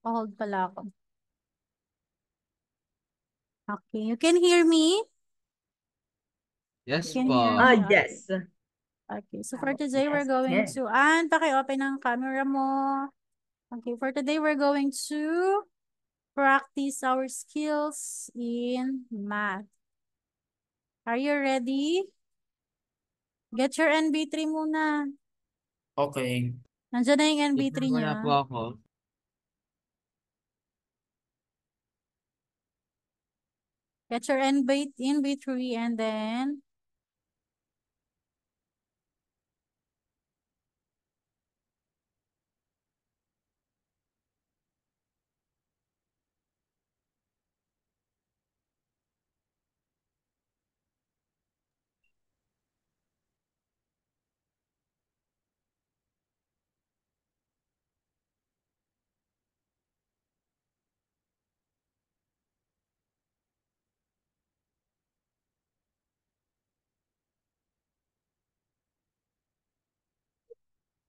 Hold pala ako. Okay, you can hear me? You Yes can hear po. me? Yes. Okay, so for today, we're Yes, going yes. to, paki-open ang camera mo. Okay, for today, we're going to practice our skills in math. Are you ready? Get your NB3 muna. Okay. Nandiyan na yung NB3 Tignan ko niya. na po ako. Get your NB3 and then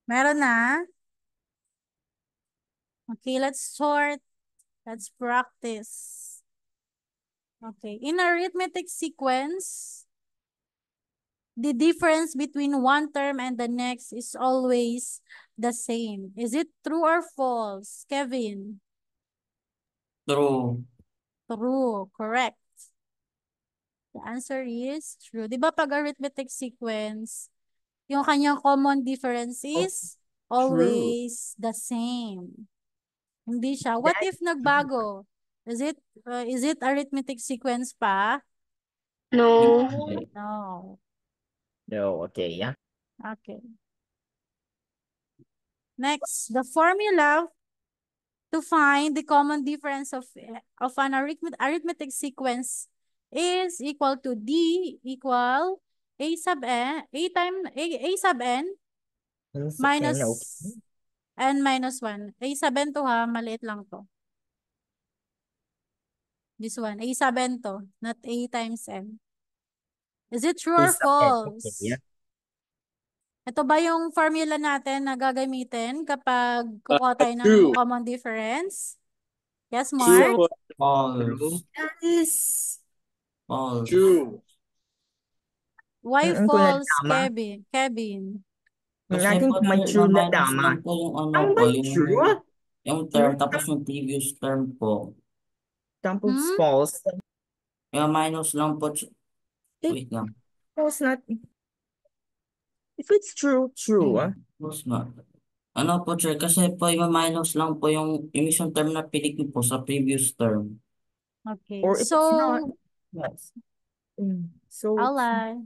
meron na. Okay, let's sort. Let's practice. Okay, in arithmetic sequence, the difference between one term and the next is always the same. Is it true or false, Kevin? True. True, correct. The answer is true. Di ba pag arithmetic sequence, yung kanyang common difference Oh, is true. always the same. Hindi siya. What That if nagbago? Is it arithmetic sequence pa? No. Okay. No. no, okay, yeah. Okay. Next, the formula to find the common difference of an arithmetic sequence is equal to D equal A sub n, A sub n Yes, minus and okay. n minus 1. A sub n to ha, maliit lang to. This one, A sub n to, not A times n. Is it true or Is okay, yeah. false? Ito ba yung formula natin na gagamitin kapag kukuha tayo ng True. common difference? Yes, True Mark? or False. Yes. False. true? Why Kung false, tama. Kevin? Kasi Natin po, kung may sir, true na na-minus tama. lang po yung ano Ang po, ba true? yung term, tapos yung previous term po. Tapos Hmm? false. Yung minus lang po. If Wait lang. false not. If it's true, true. False nga. Ano po, sir, kasi po yung minus lang po yung isang term na pilik niyo po sa previous term. Okay, Or if it's not, so, yes. So, ally.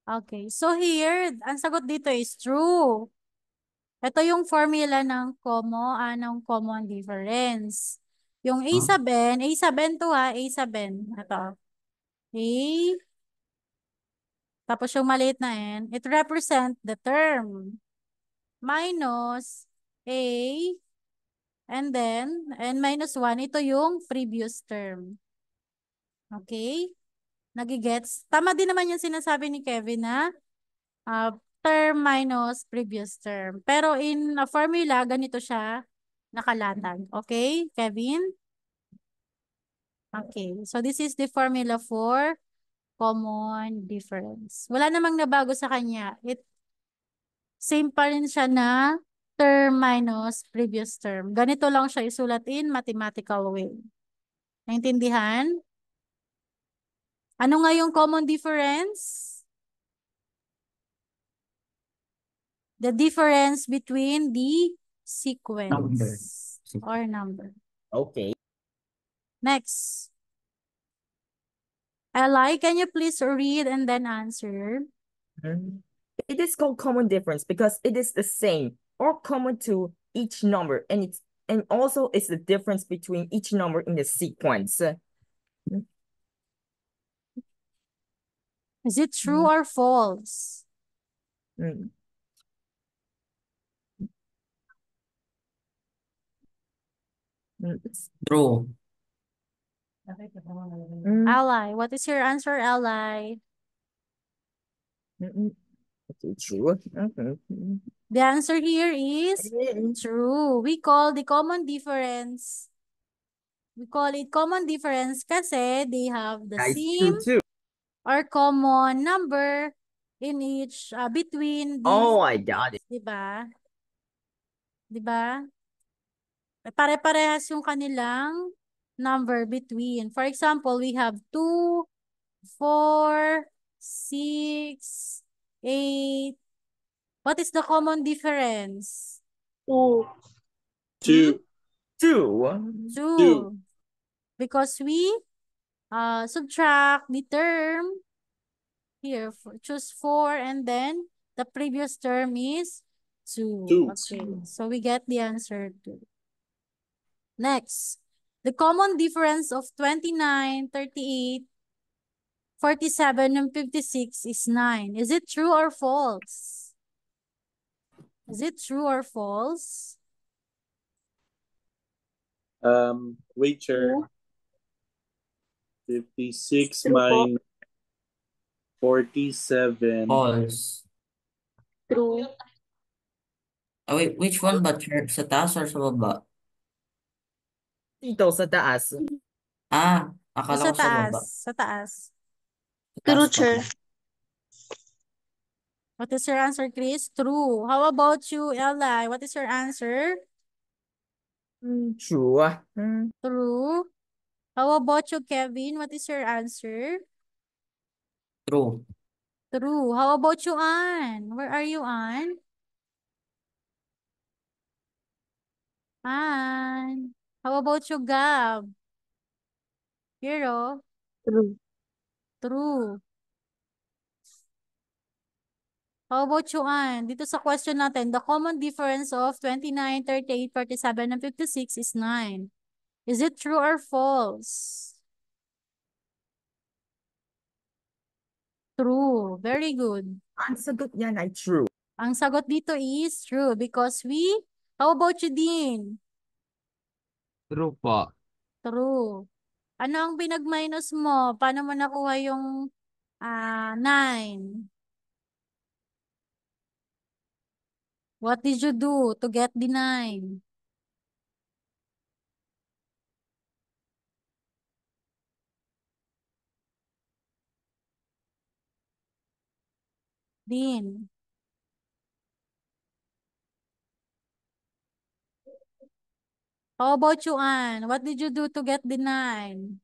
Okay, so here, ang sagot dito is true. Ito yung formula ng common difference. Yung A Huh? sub n, A sub n to ha, A sub n. Ito. A, tapos yung maliit na n, it represent the term. Minus A, and then, n minus 1, ito yung previous term. Okay? Nagigets? Tama din naman yung sinasabi ni Kevin na term minus previous term. Pero in a formula, ganito siya nakalatag. Okay, Kevin? Okay, so this is the formula for common difference. Wala namang nabago sa kanya. Same pa rin siya na term minus previous term. Ganito lang siya isulat in mathematical way. Naintindihan? Ano nga yung common difference? The difference between the Number. sequence or number. okay. Next. Eli, can you please read and then answer? It is called common difference because it is the same or common to each number, and also it's the difference between each number in the sequence. Is it true or false? Mm. It's True. Ally, what is your answer, Ally? okay, true. Okay. The answer here is true. We call it common difference kasi they have the That's same true too. or common number in each between these Oh, I got it. diba? Diba? Pare-parehas yung kanilang number between. For example, we have 2, 4, 6, 8. What is the common difference? 2. Hmm? 2. 2. Because we subtract the term here. Choose 4 and then the previous term is 2. Okay, so we get the answer 2. Next, the common difference of 29, 38, 47, and 56 is 9. Is it true or false? Is it true or false? Wait, Chair. True. 56 True po. minus 47. False. True. Wait, which one ba, Chair? Sa taas or sa baba? Dito sa taas. Akala Sa ko sa baba. taas. Sa taas. Sa taas True, pa Chair. pala. What is your answer, Chris? True. How about you, Ella? What is your answer? True. True. How about you, Kevin? What is your answer? True. True. How about you, Anne? Where are you, Anne? Anne. How about you, Gab? Hero? True. True. How about you, Anne? Dito sa question natin, the common difference of 29, 38, 47, and 56 is 9. Is it true or false? True. Very good. Ang sagot niyan ay true. Ang sagot dito is true because how about you, Dean? True po. True. Ano ang pinag-minus mo? Paano mo nakuha yung 9? What did you do to get the 9? Dean. How about you, Anne? What did you do to get the 9?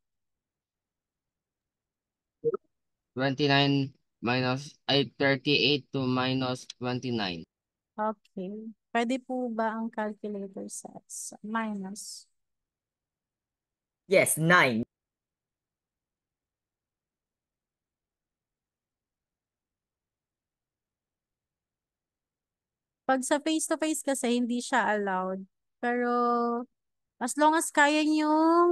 29 38 to minus 29. Okay. Pwede po ba ang calculator sets? Minus. Yes, 9. Pag sa face-to-face kasi, hindi siya allowed. Pero, as long as kaya nyo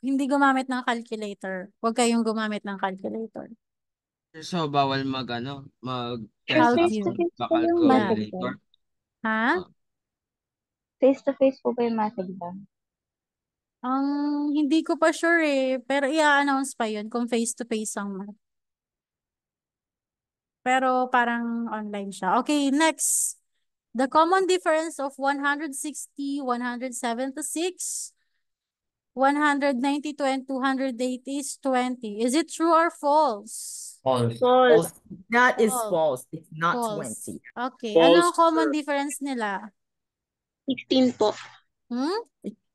hindi gumamit ng calculator. Huwag kayong gumamit ng calculator. So, bawal mag How test do you? Face-to-face po bakal yung Yeah. method calculator. ba? Ha? Face-to-face po ba yung method ba? Ang hindi ko pa sure pero i-announce pa yun kung face-to-face ang math. Pero parang online siya. Okay, next. The common difference of 160, 176, 192, and 280 is 20. Is it true or false? False. False. That is False. false. It's not False. 20. Okay, False, ano ang common sir. difference nila? 16 po.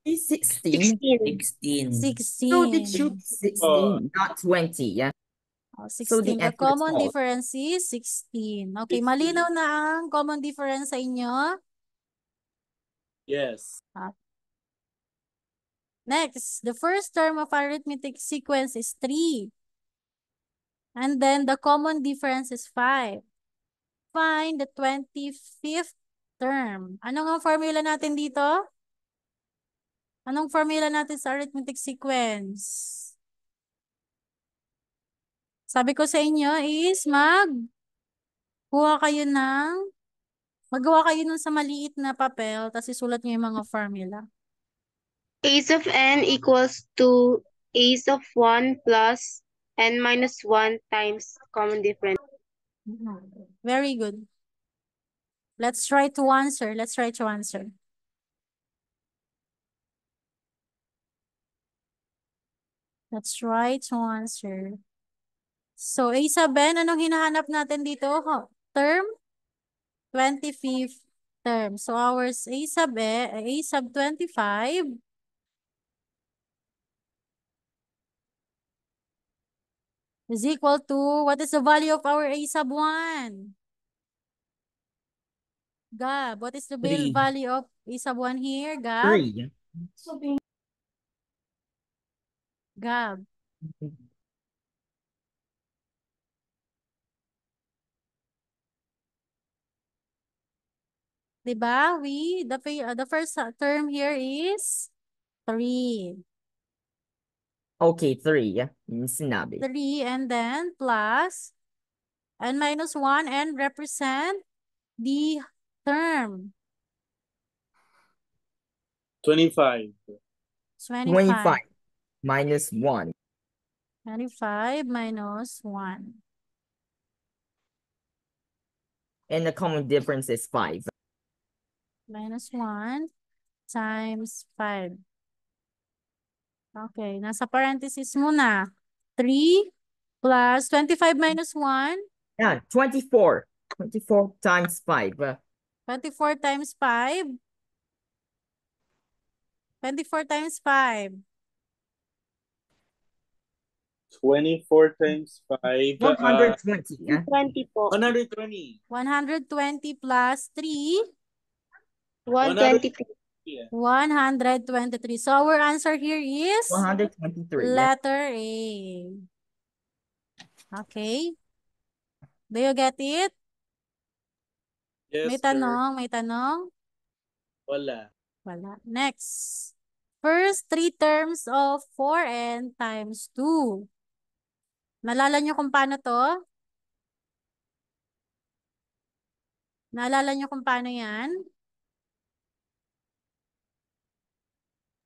It's 16. 16. 16. So the 16. truth is 16, not 20. Yeah. So the 16. The answer is common false. difference is 16. Okay, 16. malinaw na ang common difference sa inyo? Yes. Next, the first term of arithmetic sequence is 3. And then the common difference is 5. Find the 25th term. Anong ang formula natin dito? Anong formula natin sa arithmetic sequence? Sabi ko sa inyo is magawa kayo nun sa maliit na papel, tapos isulat nyo yung mga formula. Ace of n equals to ace of 1 plus n minus 1 times common difference. Very good. Let's try to answer. Let's try to answer. Let's try to answer. So, A sub n, anong hinahanap natin dito? Term? 25th term. So, ours A sub 25 is equal to, what is the value of our A sub 1? Gab, what is the Three. value of A sub 1 here? Gab? 3. Gab. Diba? The first term here is 3. Okay, 3. Yung sinabi. 3 and then plus and minus 1 and represent the term. 25. 25 minus 1. 25 minus 1. And the common difference is 5. Minus 1 times 5. Okay, nasa parenthesis muna. 3 plus 25 minus 1. Yeah, 24. 24 times 5. 24 times 5. 24 times 5. 24 times 5. 120. Yeah. 20 po. 120. 120 plus 3. 123. 123. So our answer here is 123. Yeah. letter A. Okay. Do you get it? Yes, May sir. tanong? May tanong? Wala. Wala. Next. First 3 terms of 4n times 2. Naalala nyo kung paano to? Naalala nyo kung paano yan?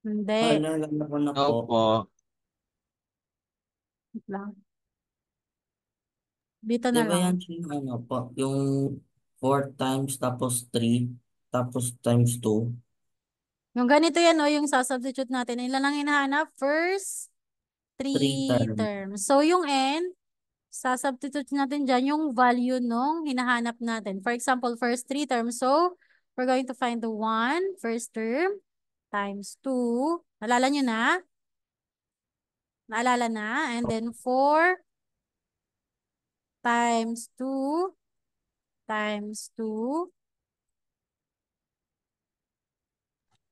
Hindi. Naalala ko na po. Opo. Wait lang. Dito na Di ba yan lang. yung ano po, yung 4 times tapos 3 tapos times 2. Yung ganito yan, o, yung sasubstitute natin. Ilan lang hinahanap? First 3 term. terms. So, yung n, sasubstitute natin dyan yung value nung hinahanap natin. For example, first 3 terms. So, we're going to find the 1, first term, times 2. Naalala nyo na? Naalala na? And then 4 times 2 times 2.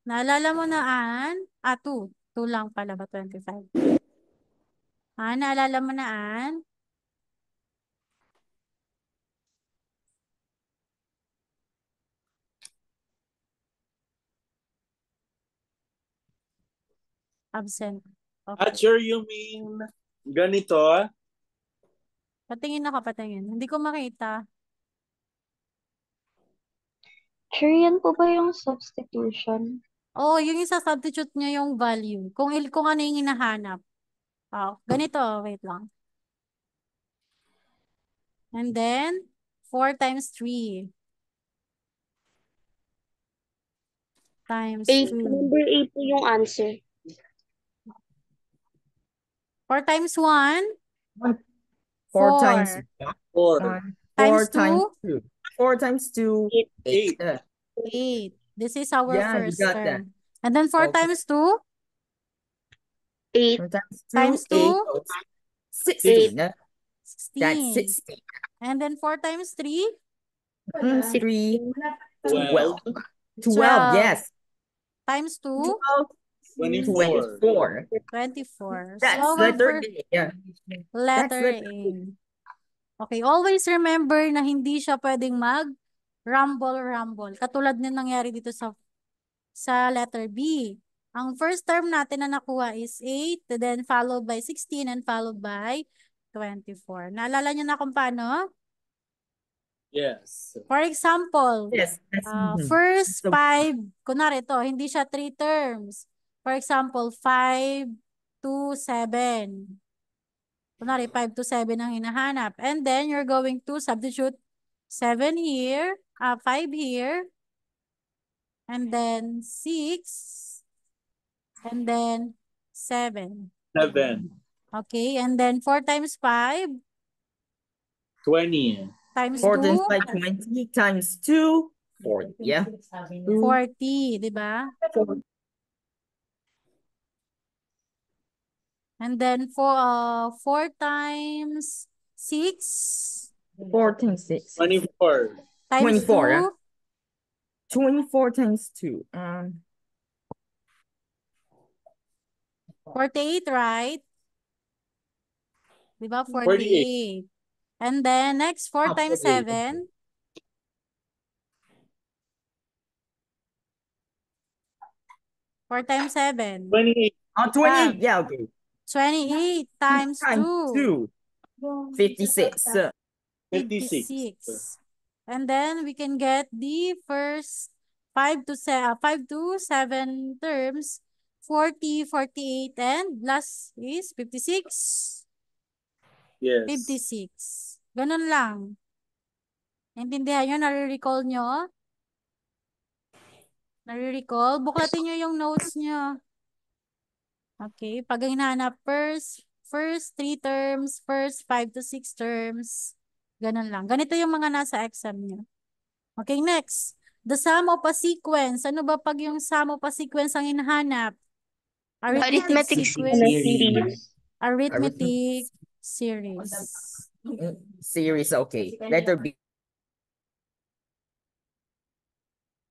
Naalala mo na, Ann? 2. 2 lang pala ba? 25. Naalala mo na, Ann? Absent. Okay. Archer, you mean ganito? Patingin ako, patingin. Hindi ko makita. Sure, yan po ba yung substitution? Oh, yung isa-substitute nyo yung value. Kung ano yung hinahanap. Oh, ganito. Wait lang. And then, 4 times 3. Times 2. Number 8 po yung answer. 4 times 1. 4 times 4. 4 Times times 2. 2. 4 times 2. 8. 8. This is our Yeah, you first got term. And then 4 Okay. times 2. 8. 4 times 2. Times 2. 16. That's 16. 16. And then 4 times 3. 3. 12. 12. Yes. Times 2. 24. 24. 24. That's So, our letter first A. Yeah. letter That's A. Okay, always remember na hindi siya pwedeng rumble. Katulad na nangyari dito sa letter B. Ang first term natin na nakuha is 8, then followed by 16, and followed by 24. Naalala niyo na kung paano? Yes. For example, Yes. first So- 5, kunwari ito, hindi siya 3 terms. For example, 5 to 7. Kunwari, 5 to 7 ang hinahanap. And then, you're going to substitute 7 here. 5 here. And then 6. And then 7. 7. Okay, and then 4 times 5 20. times 4 times 2, 5, 20 times 2, 40. Yeah. 40, di ba? And then 4 times 6 4 times 6. 24. times 24, 2, 24 times 2. 48, right? Di ba? 48. 48. And then next, 4 Ah, times 48, 7. 4 times 7. 28. 28. Yeah, okay. 28 times Times 2. 2. 56. 56. And then we can get the first 5 to 7 terms. 40, 48, and last is 56. Yes. 56. Ganun lang. Naintindihan nyo? Nare-recall nyo? Nare-recall? Buklatin nyo yung notes nyo. Okay. Pag hinahanap first 3 terms, first 5 to 6 terms. Ganun lang. Ganito yung mga nasa exam nyo. Okay, next. The sum of a sequence. Ano ba pag yung sum of a sequence ang hinahanap? Arithmetic series. Arithmetic series. Series, okay. Letter B.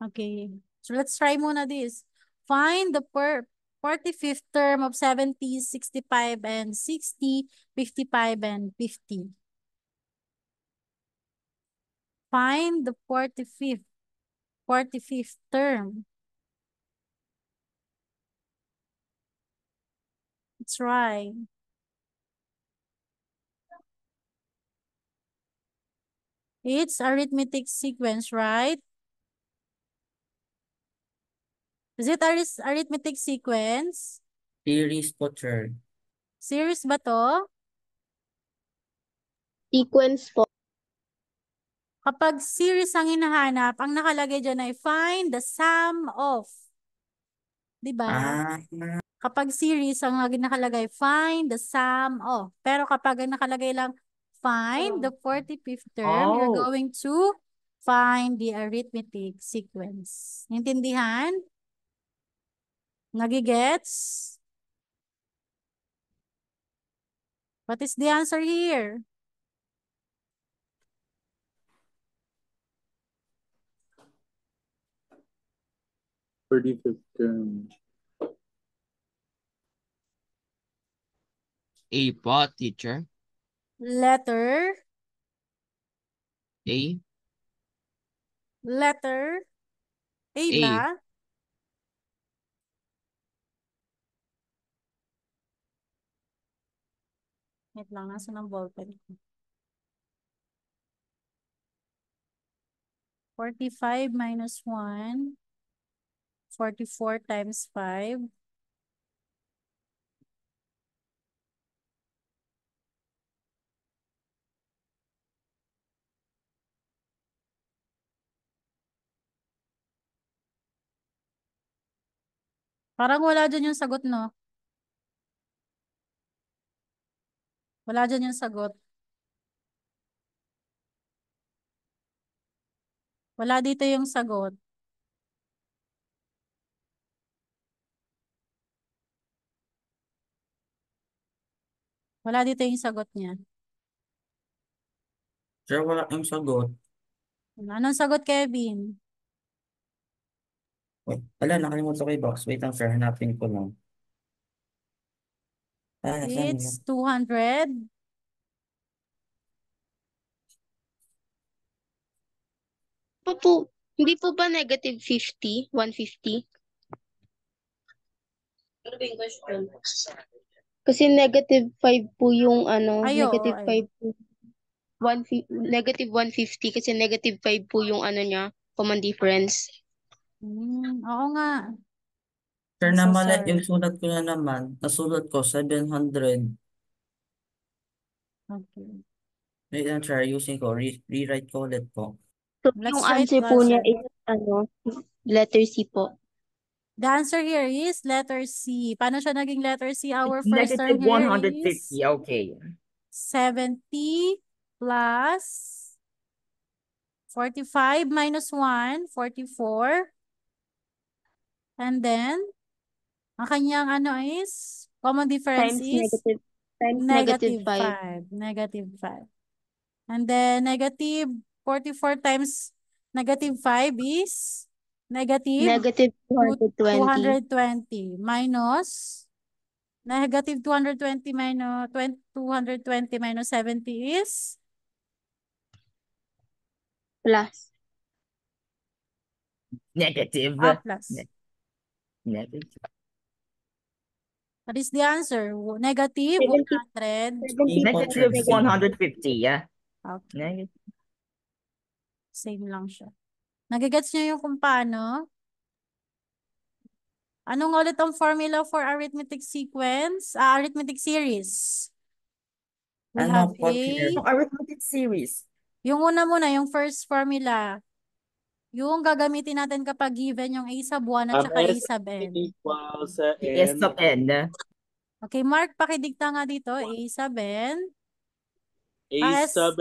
Okay. So let's try muna this. Find the 45th term of 70, 65, and 60, 55, and 50. Find the 45th term. Let's try. It's arithmetic sequence, right? Is it arithmetic sequence? Series po, sir. Series ba to? sequence po. Kapag series ang hinahanap, ang nakalagay dyan ay find the sum of. Diba? Ah, Kapag series ang lagi nakalagay, find the sum of. Pero kapag ang nakalagay lang, find the 45th term, you're Oh. going to find the arithmetic sequence. Intindihan? Nagigets? What is the answer here? For the fifth term. A po, teacher. Letter A. A A. ba? Wait lang, nasa ng ballpen ko. 45 minus 1. 44 times 5. Parang wala dyan yung sagot, no? Wala dyan yung sagot. Wala dito yung sagot. Wala dito yung sagot niya. sir, wala yung sagot. Anong sagot, Kevin? Wait, wala, nakalimutan ko yung box. Wait lang, sir. Hanapin ko lang. Ah, saan yun? It's 200. Hindi po ba negative 50? 150? Ano ba yung question? Kasi negative 5 po yung Ay, oo, negative ay. 5 po. Negative 150 kasi negative 5 po yung niya, common difference. Oo nga. Sir, I'm so namali, sorry. yung sulat ko na naman. Nasulat ko, 700. Okay. Wait lang, sir. Using ko. Rewrite ko ulit po. So, Let's yung try answer to po niya answer. is, letter C po. The answer here is letter C. Paano siya naging letter C? Our first term Negative here 150. is Okay. 70 plus 45 minus 1, 44. And then, ang kanyang ano is, common difference is Times negative 5. -5. Negative 5. And then, negative 44 times negative 5 is negative Negative 220. 220 minus negative 220 minus 220 minus 70 is Plus. Negative. plus. Negative. That is the answer. Negative 100. 70 Negative times 150. Yeah. Okay. Negative. Same lang siya. Nagigets niyo yung kung paano? Anong ulit ang formula for arithmetic sequence? Arithmetic series. We Ano have po, A. Chair? Arithmetic series. Yung una muna, yung first formula. Yung gagamitin natin kapag given yung A sub 1 at saka A S sub n. equals S N. sub N. Okay, Mark, pakidikta nga dito. A sub n. A sub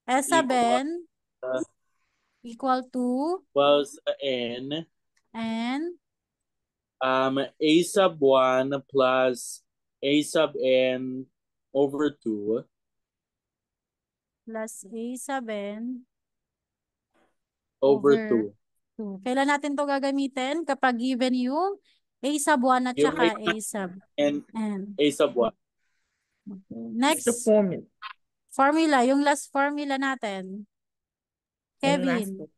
S sub equal- n equal to equals N. n A sub 1 plus A sub N over 2 plus A sub n over over 2. 2. Kailan natin to gagamitin? Kapag given yung A sub 1 at Yung saka A A sub And n. A sub 1. Okay. It's the Next formula. yung last formula natin. Kevin.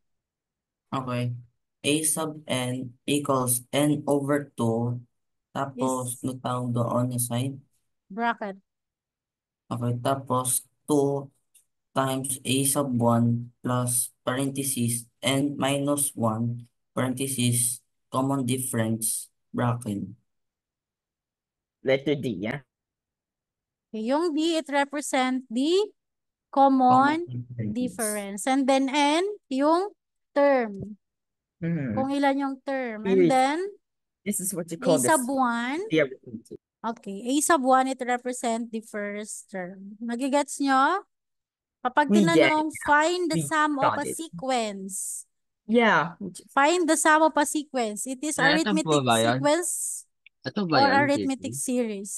Okay. A sub n equals n over 2. Tapos, Is- nagtawag doon na side. Bracket. Okay, tapos 2 times A sub 1 plus parenthesis n minus 1 parenthesis common difference bracket. Letter D. Yeah. Okay, yung D, it represent the common difference. And then N, yung term. Kung ilan yung term. And Series. then, This is what you A call sub this. 1. The arithmetic. Okay, A sub 1, it represent the first term. Nagigets nyo? Kapag We get tinanong, find the We sum of got a it. sequence. Yeah. Find the sum of a sequence. It is Ito po arithmetic ba yan? sequence Ito ba or yan, arithmetic JP? series.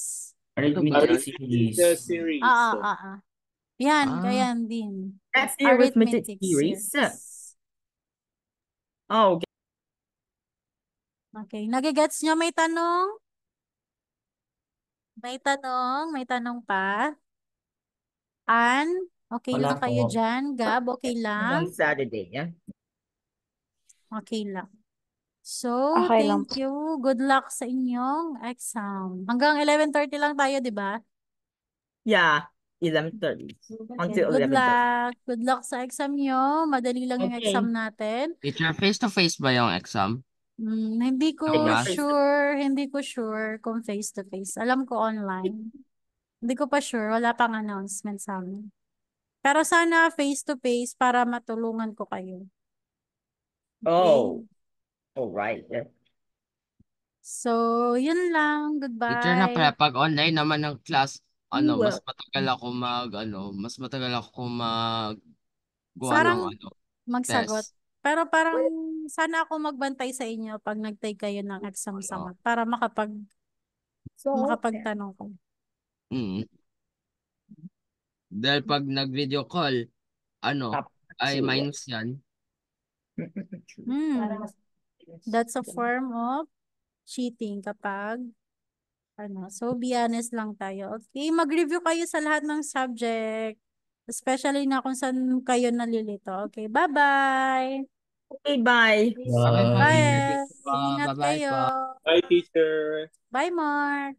Arithmetic Arithmetic series. The series. Yan, Ah. kayan din. That's the arithmetic series. Oh, okay. Okay, nagigets nyo? May tanong? May tanong pa? Ann, okay Wala lang kayo po. dyan? Gab, okay On lang? Saturday. Yeah. Okay lang. So, Okay lang thank you. Good luck sa inyong exam. Hanggang 11:30 lang tayo, di ba? Yeah. 11:30 until Good 11:30. luck. Good luck sa exam nyo. Madali lang yung Okay. exam natin. Teacher, face-to-face ba yung exam? Hindi ko Diba? sure kung face-to-face. Alam ko online. Hindi ko pa sure. Wala pang announcement sa amin. Pero sana face-to-face para matulungan ko kayo. Oh. All right. Yeah. So, yun lang. Teacher na pala, Goodbye. pag online naman ng class, mas Well, matagal ako gawa Parang ng magsagot. test. Pero parang sana ako magbantay sa inyo pag nag-take kayo ng exam sa math para makapagtanong ko. Mm. Dahil pag nag-video call, Up ay to- minus yan. That's a form of cheating kapag so be honest lang tayo. Okay, mag-review kayo sa lahat ng subject. Especially na kung saan kayo nalilito. Okay, bye-bye. Okay, bye. Bye. Bye. Ingat Bye-bye kayo. po. Bye, teacher. Bye, Mark.